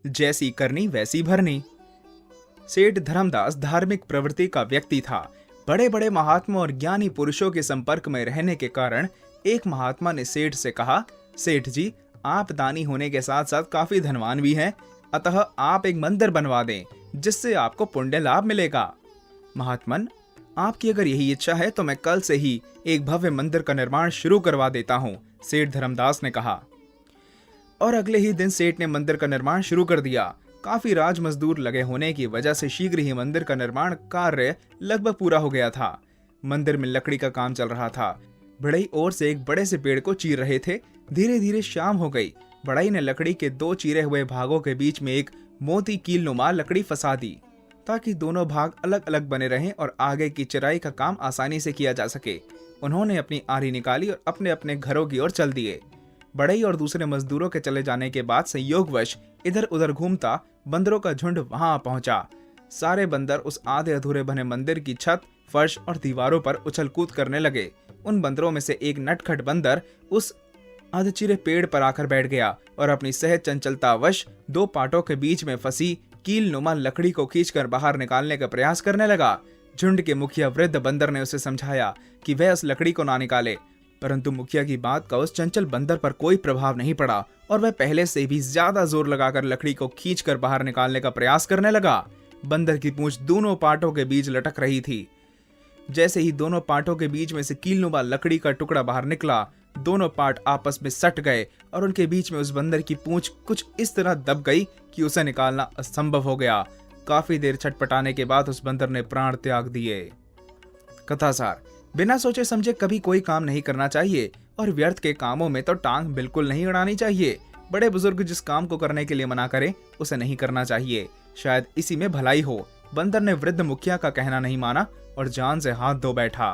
जैसी करनी वैसी भरनी। सेठ धर्मदास धार्मिक प्रवृत्ति का व्यक्ति था। बड़े बड़े महात्मा और ज्ञानी पुरुषों के संपर्क में रहने के कारण एक महात्मा ने सेठ से कहा, सेठ जी, आप दानी होने के साथ साथ काफी धनवान भी हैं, अतः आप एक मंदिर बनवा दें जिससे आपको पुण्य लाभ मिलेगा। महात्मन, आपकी अगर यही इच्छा है तो मैं कल से ही एक भव्य मंदिर का निर्माण शुरू करवा देता हूँ, सेठ धर्मदास ने कहा। और अगले ही दिन सेठ ने मंदिर का निर्माण शुरू कर दिया। काफी राज मजदूर लगे होने की वजह से शीघ्र ही मंदिर का निर्माण कार्य लगभग पूरा हो गया था। मंदिर में लकड़ी का काम चल रहा था। बढ़ई ओर से एक बड़े से पेड़ को चीर रहे थे। धीरे धीरे शाम हो गई। बढ़ई ने लकड़ी के दो चीरे हुए भागों के बीच में एक मोती कील नुमा लकड़ी फंसा दी ताकि दोनों भाग अलग अलग बने रहें और आगे की चिराई का काम आसानी से किया जा सके। उन्होंने अपनी आरी निकाली और अपने अपने घरों की ओर चल दिए। बढ़ई और दूसरे मजदूरों के चले जाने के बाद संयोगवश इधर उधर घूमता बंदरों का झुंड वहां पहुंचा। सारे बंदर उस आधे अधूरे बने मंदिर की छत, फर्श और दीवारों पर उछल कूद करने लगे। उन बंदरों में से एक नटखट बंदर उस अधचिरे पेड़ पर आकर बैठ गया और अपनी सहज चंचलतावश दो पाटों के बीच में फंसी कील नुमा लकड़ी को खींचकर बाहर निकालने का प्रयास करने लगा। झुंड के मुखिया वृद्ध बंदर ने उसे समझाया कि वह उस लकड़ी को ना निकाले, परंतु मुखिया की बात का उस चंचल बंदर पर कोई प्रभाव नहीं पड़ा और वह पहले से भी ज्यादा जोर लगाकर लकड़ी को खींचकर बाहर निकालने का प्रयास करने लगा। बंदर की पूंछ दोनों पाटों के बीच लटक रही थी। जैसे ही दोनों पाटों के बीच में से कीलनुमा लकड़ी का टुकड़ा बाहर निकला, दोनों पाट आपस में सट गए और उनके बीच में उस बंदर की पूंछ कुछ इस तरह दब गई कि उसे निकालना असंभव हो गया। काफी देर छटपटाने के बाद उस बंदर ने प्राण त्याग दिए। कथासार: बिना सोचे समझे कभी कोई काम नहीं करना चाहिए और व्यर्थ के कामों में तो टांग बिल्कुल नहीं अड़ानी चाहिए। बड़े बुजुर्ग जिस काम को करने के लिए मना करें उसे नहीं करना चाहिए। शायद इसी में भलाई हो। बंदर ने वृद्ध मुखिया का कहना नहीं माना और जान से हाथ धो बैठा।